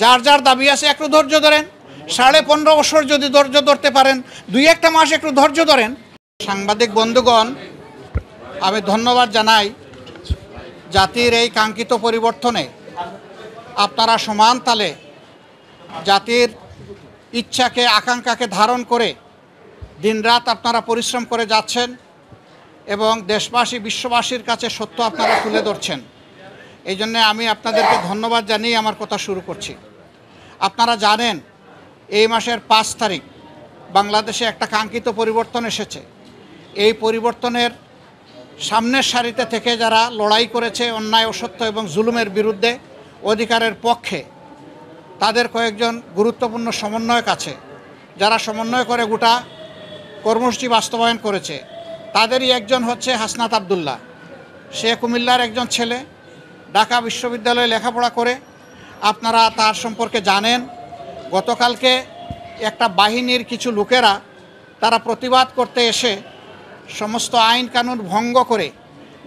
যার যার দাবি আছে একটু ধৈর্য ধরেন। 15.5 বছর যদি ধৈর্য ধরতে পারেন, 2-1 মাস একটু ধৈর্য ধরেন। সাংবাদিক বন্ধুগণ, আমি ধন্যবাদ জানাই জাতির এই কাঙ্ক্ষিত পরিবর্তনে আপনারা সমান তালে জাতির ইচ্ছাকে আকাঙ্ক্ষাকে ধারণ করে দিনরাত আপনারা পরিশ্রম করে যাচ্ছেন এবং দেশবাসী বিশ্ববাসীর কাছে সত্য আপনারা তুলে ধরছেন। এই জন্যে আমি আপনাদেরকে ধন্যবাদ জানিয়ে আমার কথা শুরু করছি। আপনারা জানেন এই মাসের 5 তারিখ বাংলাদেশে একটা কাঙ্ক্ষিত পরিবর্তন এসেছে। এই পরিবর্তনের সামনের সারিতে থেকে যারা লড়াই করেছে অন্যায় অসত্য এবং জুলুমের বিরুদ্ধে অধিকারের পক্ষে, তাদের কয়েকজন গুরুত্বপূর্ণ সমন্বয়ক আছে যারা সমন্বয় করে গোটা কর্মসূচি বাস্তবায়ন করেছে। তাদেরই একজন হচ্ছে হাসনাত আবদুল্লাহ। সে কুমিল্লার একজন ছেলে, ঢাকা বিশ্ববিদ্যালয়ে লেখাপড়া করে। আপনারা তার সম্পর্কে জানেন। গতকালকে একটা বাহিনীর কিছু লোকেরা তারা প্রতিবাদ করতে এসে সমস্ত আইন কানুন ভঙ্গ করে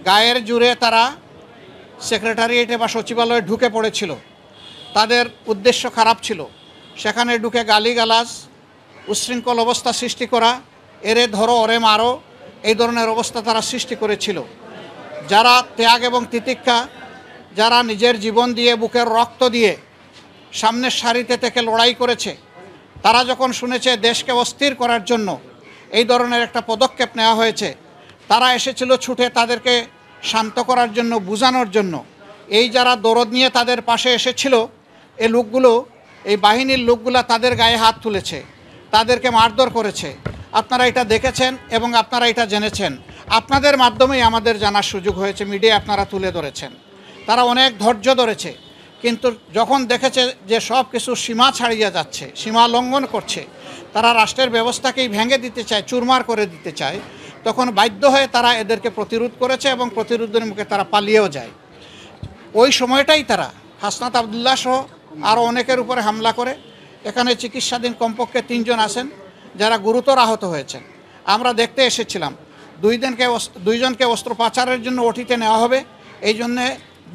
গায়ের জোরে তারা সেক্রেটারিয়েটে বা সচিবালয়ে ঢুকে পড়েছিল। তাদের উদ্দেশ্য খারাপ ছিল। সেখানে ঢুকে গালিগালাজ, উচ্ছৃঙ্খল অবস্থা সৃষ্টি করা, এরে ধরো ওরে মারো, এই ধরনের অবস্থা তারা সৃষ্টি করেছিল। যারা ত্যাগ এবং তিতিক্ষা, যারা নিজের জীবন দিয়ে বুকের রক্ত দিয়ে সামনের সারিতে থেকে লড়াই করেছে, তারা যখন শুনেছে দেশকে অস্থির করার জন্য এই ধরনের একটা পদক্ষেপ নেওয়া হয়েছে, তারা এসেছিল ছুটে তাদেরকে শান্ত করার জন্য, বোঝানোর জন্য। এই যারা দরদ নিয়ে তাদের পাশে এসেছিল, এই লোকগুলো, এই বাহিনীর লোকগুলো তাদের গায়ে হাত তুলেছে, তাদেরকে মারধর করেছে। আপনারা এটা দেখেছেন এবং আপনারা এটা জেনেছেন। আপনাদের মাধ্যমেই আমাদের জানার সুযোগ হয়েছে, মিডিয়া আপনারা তুলে ধরেছেন। তারা অনেক ধৈর্য ধরেছে, কিন্তু যখন দেখেছে যে সব কিছু সীমা ছাড়িয়ে যাচ্ছে, সীমা লঙ্ঘন করছে, তারা রাষ্ট্রের ব্যবস্থাকেই ভেঙে দিতে চায়, চুরমার করে দিতে চায়, তখন বাধ্য হয়ে তারা এদেরকে প্রতিরোধ করেছে এবং প্রতিরোধের মুখে তারা পালিয়েও যায়। ওই সময়টাই তারা হাসনাত আবদুল্লাহ সহ আরও অনেকের উপরে হামলা করে। এখানে চিকিৎসাধীন কমপক্ষে 3 জন আছেন যারা গুরুতর আহত হয়েছেন। আমরা দেখতে এসেছিলাম। 2 জনকে অস্ত্রোপচারের জন্য ওটিতে নেওয়া হবে, এই জন্যে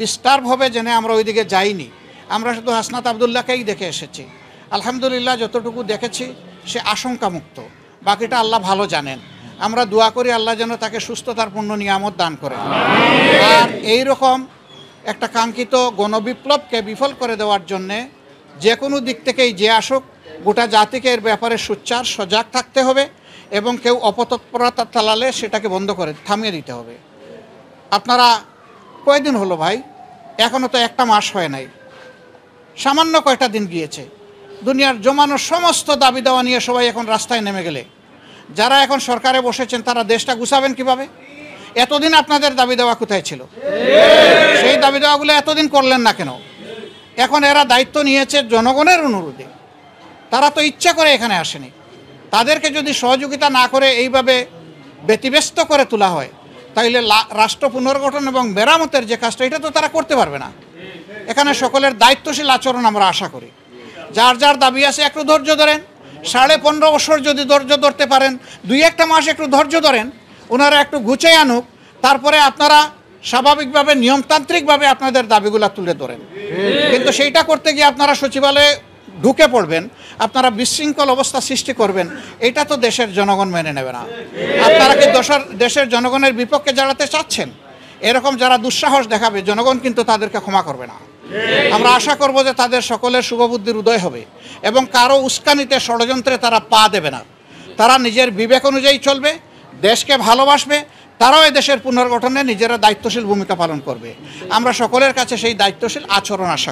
ডিস্টার্ব হবে জেনে আমরা ওইদিকে যাইনি। আমরা শুধু হাসনাত আবদুল্লাহকেই দেখে এসেছি। আলহামদুলিল্লাহ, যতটুকু দেখেছি সে আশঙ্কামুক্ত, বাকিটা আল্লাহ ভালো জানেন। আমরা দোয়া করি আল্লাহ যেন তাকে সুস্থতার পূর্ণ নিয়ামত দান করে। আর এই রকম একটা কাঙ্ক্ষিত গণবিপ্লবকে বিফল করে দেওয়ার জন্যে যে কোনো দিক থেকেই যে আসুক, গোটা জাতিকে এর ব্যাপারে সোচ্চার সজাগ থাকতে হবে এবং কেউ অপতৎপরতা চালালে সেটাকে বন্ধ করে থামিয়ে দিতে হবে। আপনারা কয়দিন হলো ভাই? এখনও তো 1 মাস হয় নাই, সামান্য কয়টা দিন গিয়েছে। দুনিয়ার জমানো সমস্ত দাবি দেওয়া নিয়ে সবাই এখন রাস্তায় নেমে গেলে যারা এখন সরকারে বসেছেন তারা দেশটা গুছাবেন কিভাবে? এতদিন আপনাদের দাবি দেওয়া কোথায় ছিল? সেই দাবি দেওয়াগুলো এতদিন করলেন না কেন? এখন এরা দায়িত্ব নিয়েছে জনগণের অনুরোধে। তারা তো ইচ্ছা করে এখানে আসেনি। তাদেরকে যদি সহযোগিতা না করে এইভাবে ব্যতিব্যস্ত করে তোলা হয়, তাইলে রাষ্ট্র পুনর্গঠন এবং মেরামতের যে কাজটা, এটা তো তারা করতে পারবে না। এখানে সকলের দায়িত্বশীল আচরণ আমরা আশা করি। যার যার দাবি আছে একটু ধৈর্য ধরেন। 15.5 বছর যদি ধৈর্য ধরতে পারেন, 2-1 মাস একটু ধৈর্য ধরেন। ওনারা একটু গুছিয়ে আনুক, তারপরে আপনারা স্বাভাবিকভাবে নিয়মতান্ত্রিকভাবে আপনাদের দাবিগুলো তুলে ধরেন। কিন্তু সেইটা করতে গিয়ে আপনারা সচিবালয়ে ঢুকে পড়বেন, আপনারা বিশৃঙ্খল অবস্থা সৃষ্টি করবেন, এটা তো দেশের জনগণ মেনে নেবে না। আপনারা কি দেশের জনগণের বিপক্ষে দাঁড়াতে চাচ্ছেন? এরকম যারা দুঃসাহস দেখাবে, জনগণ কিন্তু তাদেরকে ক্ষমা করবে না। আমরা আশা করব যে তাদের সকলের শুভবুদ্ধির উদয় হবে এবং কারো উস্কানিতে, ষড়যন্ত্রে তারা পা দেবে না। তারা নিজের বিবেক অনুযায়ী চলবে, দেশকে ভালোবাসবে, তারাও এই দেশের পুনর্গঠনে নিজেরা দায়িত্বশীল ভূমিকা পালন করবে। আমরা সকলের কাছে সেই দায়িত্বশীল আচরণ আশা